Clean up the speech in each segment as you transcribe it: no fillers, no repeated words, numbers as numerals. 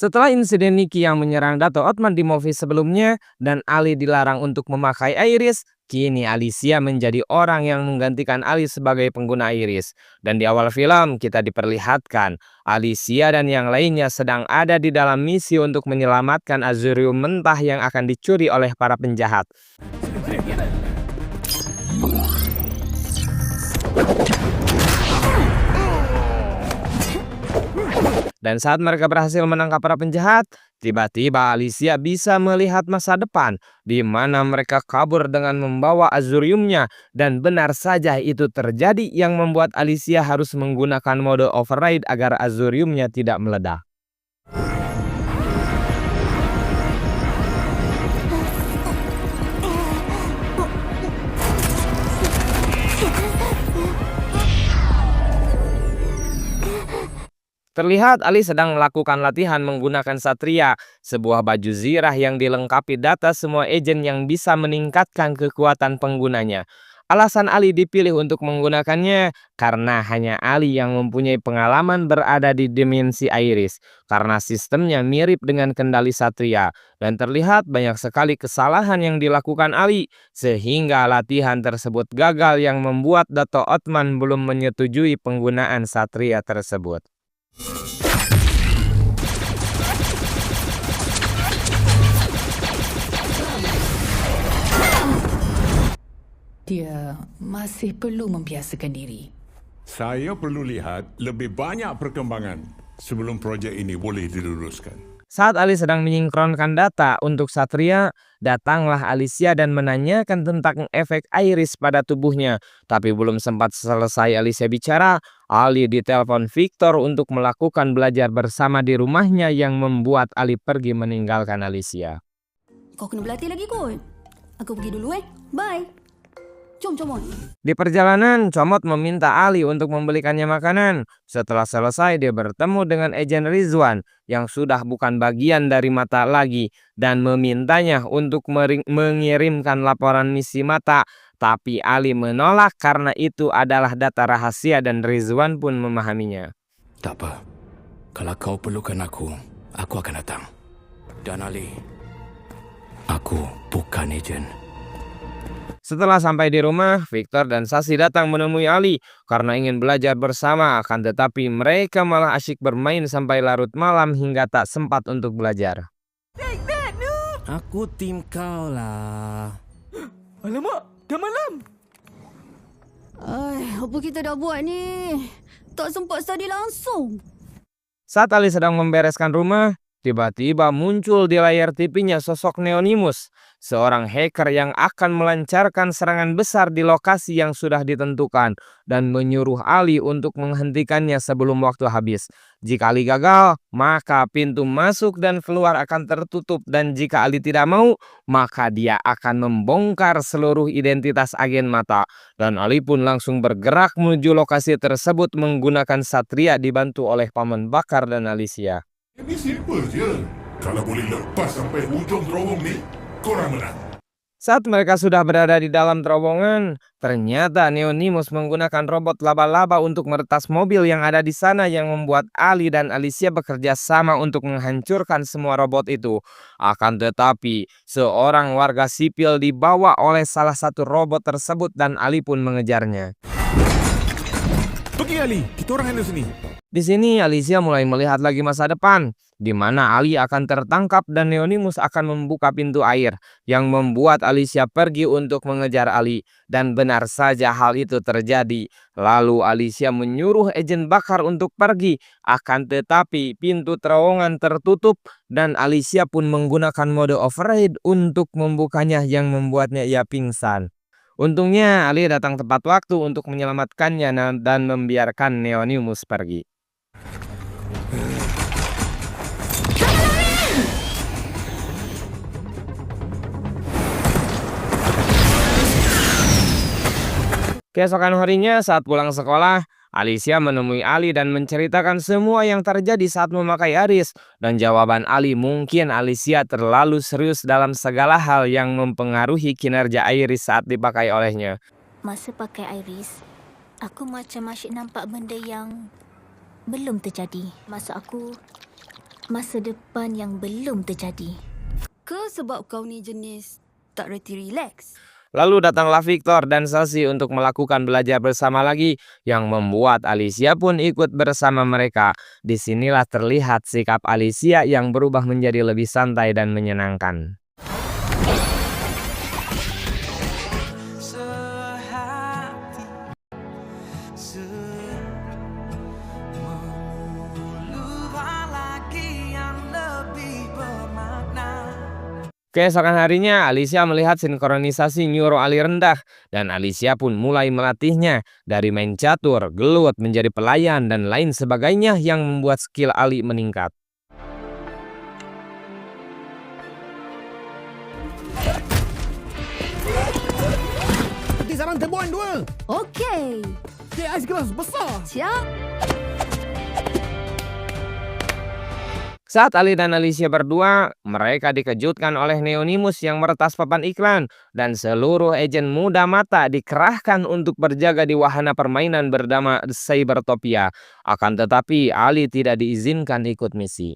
Setelah insiden Nicky yang menyerang Dato Othman di movie sebelumnya dan Ali dilarang untuk memakai iris, kini Alicia menjadi orang yang menggantikan Ali sebagai pengguna iris. Dan di awal film kita diperlihatkan Alicia dan yang lainnya sedang ada di dalam misi untuk menyelamatkan Azurium mentah yang akan dicuri oleh para penjahat. Dan saat mereka berhasil menangkap para penjahat, tiba-tiba Alicia bisa melihat masa depan di mana mereka kabur dengan membawa Azuriumnya, dan benar saja itu terjadi yang membuat Alicia harus menggunakan mode override agar Azuriumnya tidak meledak. Terlihat Ali sedang melakukan latihan menggunakan Satria, sebuah baju zirah yang dilengkapi data semua agen yang bisa meningkatkan kekuatan penggunanya. Alasan Ali dipilih untuk menggunakannya karena hanya Ali yang mempunyai pengalaman berada di dimensi Iris, karena sistemnya mirip dengan kendali Satria, dan terlihat banyak sekali kesalahan yang dilakukan Ali, sehingga latihan tersebut gagal yang membuat Dato Othman belum menyetujui penggunaan Satria tersebut. Dia masih perlu membiasakan diri. Saya perlu lihat lebih banyak perkembangan sebelum projek ini boleh diluruskan. Saat Ali sedang menyinkronkan data untuk Satria, datanglah Alicia dan menanyakan tentang efek iris pada tubuhnya. Tapi belum sempat selesai Alicia bicara, Ali ditelepon Victor untuk melakukan belajar bersama di rumahnya yang membuat Ali pergi meninggalkan Alicia. Kau kena berlatih lagi kot. Aku pergi dulu Bye. Jom, Comot. Di perjalanan, Comot meminta Ali untuk membelikannya makanan. Setelah selesai, dia bertemu dengan Ejen Rizwan yang sudah bukan bagian dari Mata lagi dan memintanya untuk mengirimkan laporan misi Mata. Tapi Ali menolak karena itu adalah data rahasia dan Rizwan pun memahaminya. Tak apa. Kalau kau perlukan aku akan datang. Dan Ali, aku bukan ejen. Setelah sampai di rumah, Victor dan Sasi datang menemui Ali karena ingin belajar bersama, akan tetapi mereka malah asyik bermain sampai larut malam hingga tak sempat untuk belajar. Aku tim kau lah. Alamak, dah malam. Apa kita dah buat ni? Tak sempat study langsung. Saat Ali sedang membereskan rumah, tiba-tiba muncul di layar TV-nya sosok Neonimus, seorang hacker yang akan melancarkan serangan besar di lokasi yang sudah ditentukan dan menyuruh Ali untuk menghentikannya sebelum waktu habis. Jika Ali gagal, maka pintu masuk dan keluar akan tertutup, dan jika Ali tidak mau, maka dia akan membongkar seluruh identitas agen Mata. Dan Ali pun langsung bergerak menuju lokasi tersebut menggunakan Satria dibantu oleh Paman Bakar dan Alicia. Ini simple je. Kalau boleh lepas sampai hujung terowong ni, korang menang. Saat mereka sudah berada di dalam terowongan, ternyata Neonimus menggunakan robot laba-laba untuk meretas mobil yang ada di sana, yang membuat Ali dan Alicia bekerja sama untuk menghancurkan semua robot itu. Akan tetapi, seorang warga sipil dibawa oleh salah satu robot tersebut dan Ali pun mengejarnya. Pergi Ali, kita orang handle sini. Di sini Alicia mulai melihat lagi masa depan, di mana Ali akan tertangkap dan Neonimus akan membuka pintu air, yang membuat Alicia pergi untuk mengejar Ali. Dan benar saja hal itu terjadi. Lalu Alicia menyuruh Ejen Bakar untuk pergi, akan tetapi pintu terowongan tertutup dan Alicia pun menggunakan mode override untuk membukanya, yang membuatnya ia pingsan. Untungnya Ali datang tepat waktu untuk menyelamatkannya dan membiarkan Neonimus pergi. Keesokan harinya saat pulang sekolah, Alicia menemui Ali dan menceritakan semua yang terjadi saat memakai iris. Dan jawaban Ali, mungkin Alicia terlalu serius dalam segala hal yang mempengaruhi kinerja iris saat dipakai olehnya. Masa pakai iris, aku macam asyik nampak benda yang belum terjadi. masa depan yang belum terjadi. Ke sebab kau ni jenis tak reti relax? Lalu datanglah Victor dan Selsi untuk melakukan belajar bersama lagi, yang membuat Alicia pun ikut bersama mereka. Disinilah terlihat sikap Alicia yang berubah menjadi lebih santai dan menyenangkan. Keesokan harinya, Alicia melihat sinkronisasi neuro Ali rendah, dan Alicia pun mulai melatihnya. Dari main catur, gelut, menjadi pelayan, dan lain sebagainya yang membuat skill Ali meningkat. Peti sarang terbuan 2. Okey. Cik ais keras besar. Siap. Saat Ali dan Alicia berdua, mereka dikejutkan oleh Neonimus yang meretas papan iklan, dan seluruh agen muda mata dikerahkan untuk berjaga di wahana permainan bernama Cybertopia. Akan tetapi, Ali tidak diizinkan ikut misi.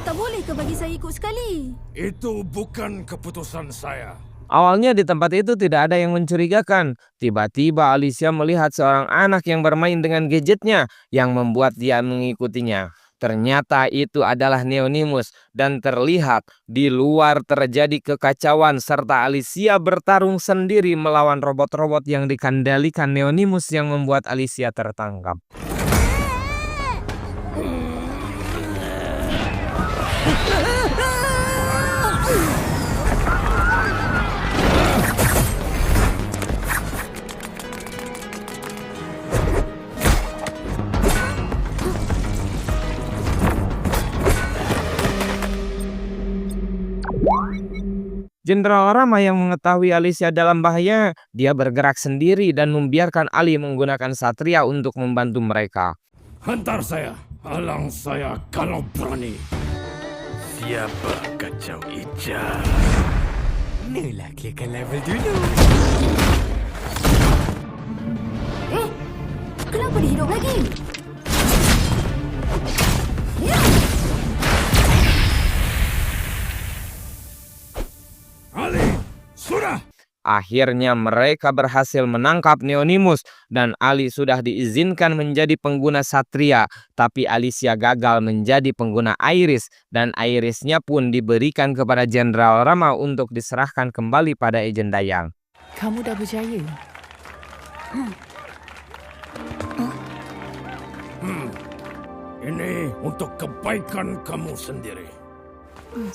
Tak boleh ke bagi saya ikut sekali? Itu bukan keputusan saya. Awalnya di tempat itu tidak ada yang mencurigakan. Tiba-tiba Alicia melihat seorang anak yang bermain dengan gadgetnya yang membuat dia mengikutinya. Ternyata itu adalah Neonimus, dan terlihat di luar terjadi kekacauan serta Alicia bertarung sendiri melawan robot-robot yang dikendalikan Neonimus yang membuat Alicia tertangkap. Jenderal Rama yang mengetahui Alicia dalam bahaya, dia bergerak sendiri dan membiarkan Ali menggunakan Satria untuk membantu mereka. Hantar saya, halang saya kalau berani. Siapa kacau hijau? Inilah clearkan level dulu. Kenapa dia hidup lagi? Ali, sudah! Akhirnya mereka berhasil menangkap Neonimus, dan Ali sudah diizinkan menjadi pengguna Satria, tapi Alicia gagal menjadi pengguna Iris, dan Irisnya pun diberikan kepada Jenderal Rama untuk diserahkan kembali pada Agen Dayang. Kamu dah berjaya. Ini untuk kebaikan kamu sendiri.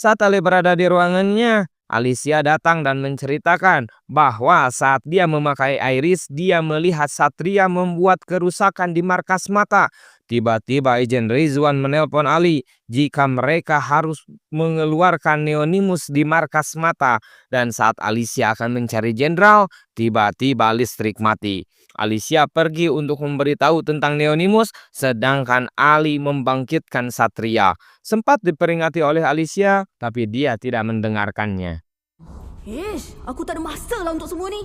Saat Ali berada di ruangannya, Alicia datang dan menceritakan bahwa saat dia memakai Iris, dia melihat Satria membuat kerusakan di markas mata. Tiba-tiba Agen Rizwan menelpon Ali jika mereka harus mengeluarkan Neonimus di markas mata. Dan saat Alicia akan mencari jenderal, tiba-tiba listrik mati. Alicia pergi untuk memberitahu tentang Neonimus, sedangkan Ali membangkitkan Satria. Sempat diperingati oleh Alicia, tapi dia tidak mendengarkannya. Ish, aku tak ada masa lah untuk semua ni.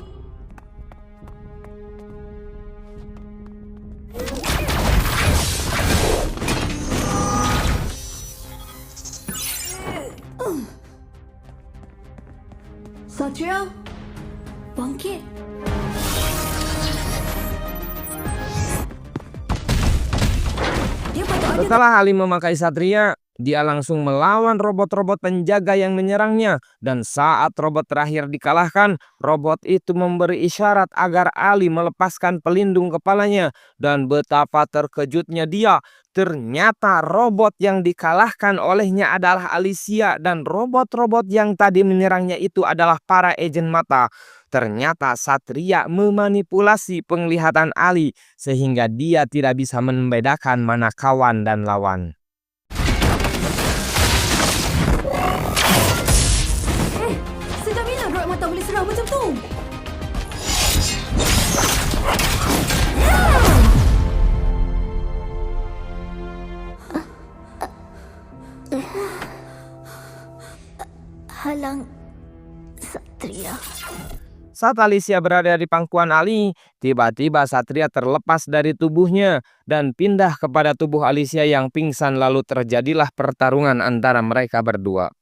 Satria, bangkit. Dia patut ada. Setelah Ali memakai Satria, dia langsung melawan robot-robot penjaga yang menyerangnya. Dan saat robot terakhir dikalahkan, robot itu memberi isyarat agar Ali melepaskan pelindung kepalanya. Dan betapa terkejutnya dia. Ternyata robot yang dikalahkan olehnya adalah Alicia, dan robot-robot yang tadi menyerangnya itu adalah para agen mata. Ternyata Satria memanipulasi penglihatan Ali sehingga dia tidak bisa membedakan mana kawan dan lawan. Sejak bila droid mata boleh serang macam tu? Halang Satria. Saat Alicia berada di pangkuan Ali, tiba-tiba Satria terlepas dari tubuhnya dan pindah kepada tubuh Alicia yang pingsan, lalu terjadilah pertarungan antara mereka berdua.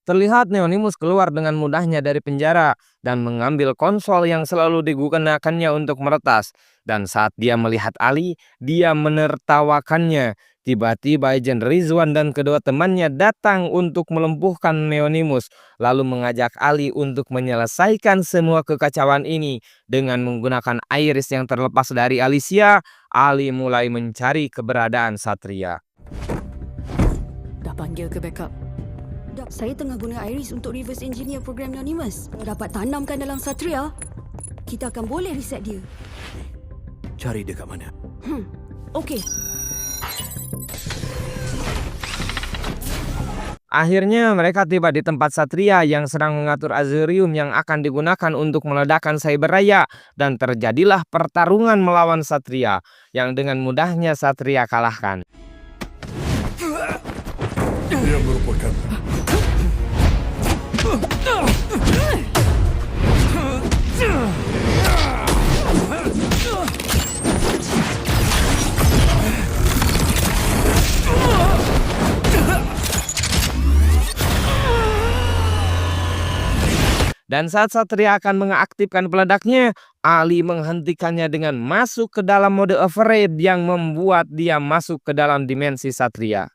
Terlihat Neonimus keluar dengan mudahnya dari penjara dan mengambil konsol yang selalu digunakannya untuk meretas. Dan saat dia melihat Ali, dia menertawakannya. Tiba-tiba Agen Rizwan dan kedua temannya datang untuk melumpuhkan Neonimus, lalu mengajak Ali untuk menyelesaikan semua kekacauan ini. Dengan menggunakan iris yang terlepas dari Alicia, Ali mulai mencari keberadaan Satria. Dah panggil ke backup. Saya tengah guna Iris untuk reverse engineer program Anonymous. Kalau dapat tanamkan dalam Satria, kita akan boleh reset dia. Cari dia kat mana? Okey. Akhirnya mereka tiba di tempat Satria yang sedang mengatur Azurium yang akan digunakan untuk meledakkan Cyberraya, dan terjadilah pertarungan melawan Satria yang dengan mudahnya Satria kalahkan. Dia merupakan Dan saat Satria akan mengaktifkan peledaknya, Ali menghentikannya dengan masuk ke dalam mode override yang membuat dia masuk ke dalam dimensi Satria.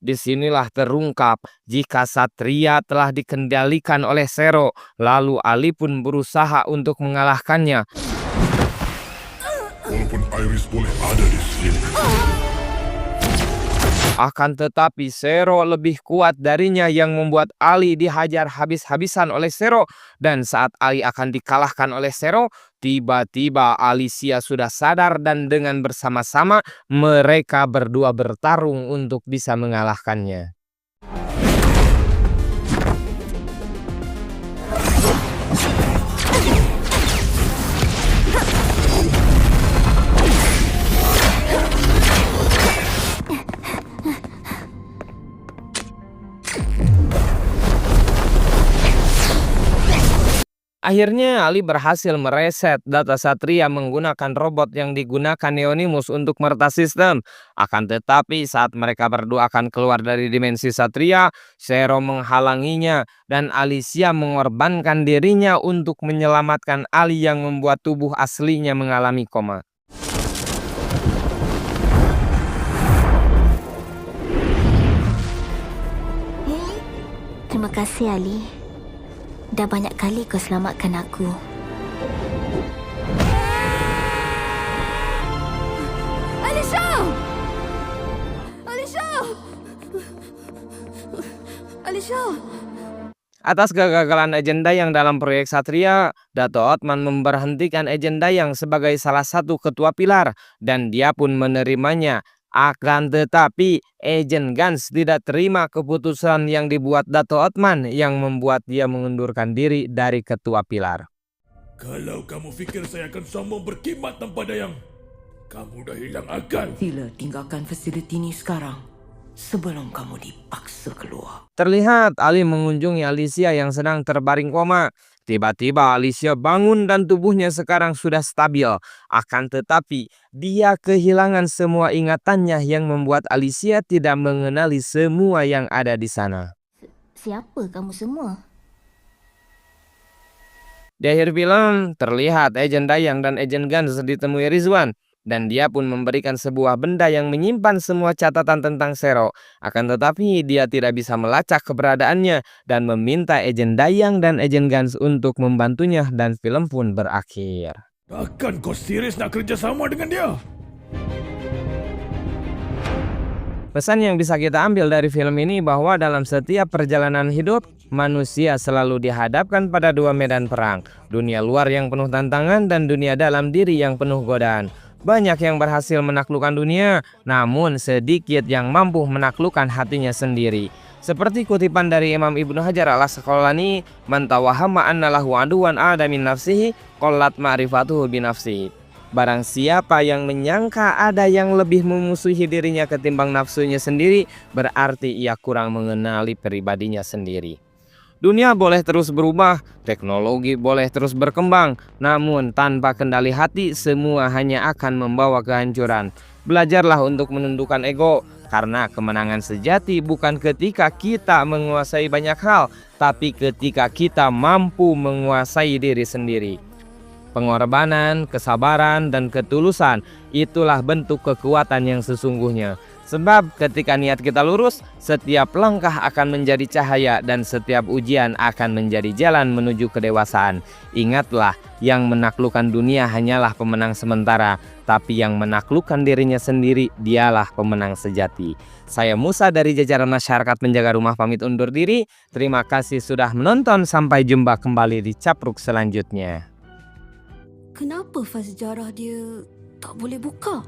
Disinilah terungkap jika Satria telah dikendalikan oleh Zero, lalu Ali pun berusaha untuk mengalahkannya. walaupun Iris boleh ada di sini. Akan tetapi Zero lebih kuat darinya yang membuat Ali dihajar habis-habisan oleh Zero. Dan saat Ali akan dikalahkan oleh Zero, tiba-tiba Alicia sudah sadar dan dengan bersama-sama mereka berdua bertarung untuk bisa mengalahkannya. Akhirnya Ali berhasil mereset data Satria menggunakan robot yang digunakan Neonimus untuk meretas sistem. Akan tetapi saat mereka berdua akan keluar dari dimensi Satria, Zero menghalanginya dan Alicia mengorbankan dirinya untuk menyelamatkan Ali yang membuat tubuh aslinya mengalami koma. Terima kasih, Ali. Dah banyak kali kau selamatkan aku. Alicia! Alicia! Alicia! Atas kegagalan Agen Dayang dalam proyek Satria, Dato' Othman memberhentikan Agen Dayang sebagai salah satu ketua pilar dan dia pun menerimanya. Akan tetapi Agen Gans tidak terima keputusan yang dibuat Dato' Othman yang membuat dia mengundurkan diri dari ketua pilar. Kalau kamu fikir saya akan sombong berkimat tanpa dayang, kamu dah hilang akal. Sila tinggalkan fasiliti ini sekarang sebelum kamu dipaksa keluar. Terlihat Ali mengunjungi Alicia yang sedang terbaring koma. Tiba-tiba Alicia bangun dan tubuhnya sekarang sudah stabil. Akan tetapi dia kehilangan semua ingatannya yang membuat Alicia tidak mengenali semua yang ada di sana. Siapa kamu semua? Di akhir film terlihat Agen Dayang dan Agen Gans ditemui Rizwan. Dan dia pun memberikan sebuah benda yang menyimpan semua catatan tentang Zero. Akan tetapi dia tidak bisa melacak keberadaannya dan meminta Agen Dayang dan Agen Gans untuk membantunya dan film pun berakhir. Takkan kau serius nak kerjasama dengan dia? Pesan yang bisa kita ambil dari film ini bahwa dalam setiap perjalanan hidup, manusia selalu dihadapkan pada dua medan perang. Dunia luar yang penuh tantangan dan dunia dalam diri yang penuh godaan. Banyak yang berhasil menaklukkan dunia, namun sedikit yang mampu menaklukkan hatinya sendiri. Seperti kutipan dari Imam Ibnu Hajar al-Asqalani, "Man tawahhamma anna lahu aduwan adamin nafsihi, qallat ma'rifatuhu binafsihi." Barang siapa yang menyangka ada yang lebih memusuhi dirinya ketimbang nafsunya sendiri, berarti ia kurang mengenali pribadinya sendiri. Dunia boleh terus berubah, teknologi boleh terus berkembang, namun tanpa kendali hati semua hanya akan membawa kehancuran. Belajarlah untuk menundukkan ego, karena kemenangan sejati bukan ketika kita menguasai banyak hal, tapi ketika kita mampu menguasai diri sendiri. Pengorbanan, kesabaran, dan ketulusan itulah bentuk kekuatan yang sesungguhnya. Sebab ketika niat kita lurus, setiap langkah akan menjadi cahaya dan setiap ujian akan menjadi jalan menuju kedewasaan. Ingatlah, yang menaklukkan dunia hanyalah pemenang sementara, tapi yang menaklukkan dirinya sendiri dialah pemenang sejati. Saya Musa dari jajaran masyarakat penjaga rumah pamit undur diri. Terima kasih sudah menonton, sampai jumpa kembali di Capruk selanjutnya. Kenapa fas sejarah dia tak boleh buka?